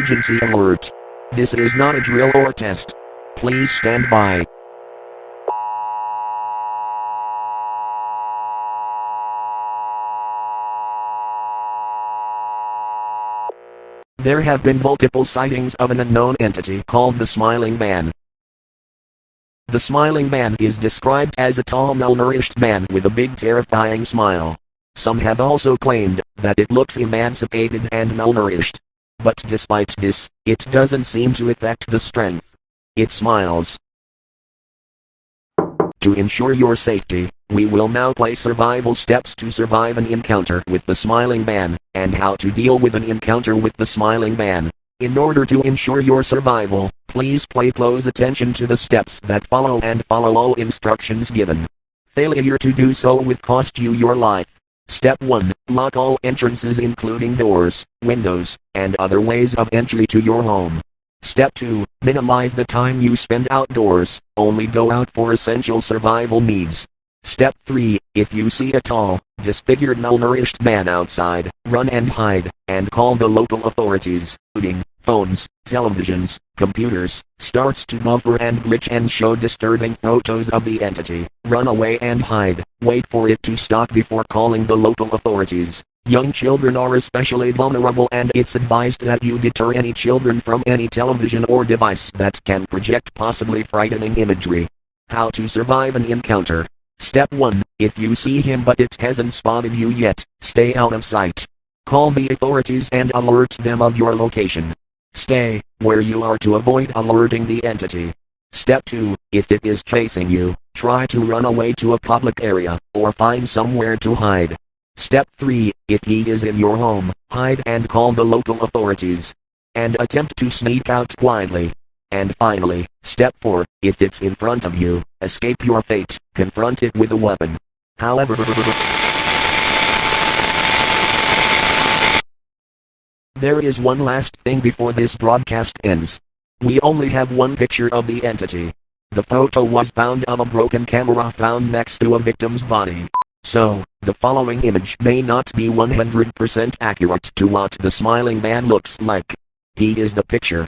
Emergency alert. This is not a drill or test. Please stand by. There have been multiple sightings of an unknown entity called the Smiling Man. The Smiling Man is described as a tall, malnourished man with a big, terrifying smile. Some have also claimed that it looks emancipated and malnourished. But despite this, it doesn't seem to affect the strength. It smiles. To ensure your safety, we will now play survival steps to survive an encounter with the Smiling Man, and how to deal with an encounter with the Smiling Man. In order to ensure your survival, please pay close attention to the steps that follow and follow all instructions given. Failure to do so will cost you your life. Step 1. Lock all entrances including doors, windows, and other ways of entry to your home. Step 2. Minimize the time you spend outdoors, only go out for essential survival needs. Step 3. If you see a tall, disfigured, malnourished man outside, run and hide, and call the local authorities. Phones, televisions, computers, starts to buffer and glitch and show disturbing photos of the entity. Run away and hide, wait for it to stop before calling the local authorities. Young children are especially vulnerable, and it's advised that you deter any children from any television or device that can project possibly frightening imagery. How to survive an encounter. Step 1. If you see him but it hasn't spotted you yet, stay out of sight. Call the authorities and alert them of your location. Stay where you are to avoid alerting the entity. Step 2. If it is chasing you, try to run away to a public area, or find somewhere to hide. Step 3. If he is in your home, hide and call the local authorities. And attempt to sneak out quietly. And finally, step 4. If it's in front of you, escape your fate, confront it with a weapon. However, there is one last thing before this broadcast ends. We only have one picture of the entity. The photo was found on a broken camera found next to a victim's body. So, the following image may not be 100% accurate to what the Smiling Man looks like. He is the picture,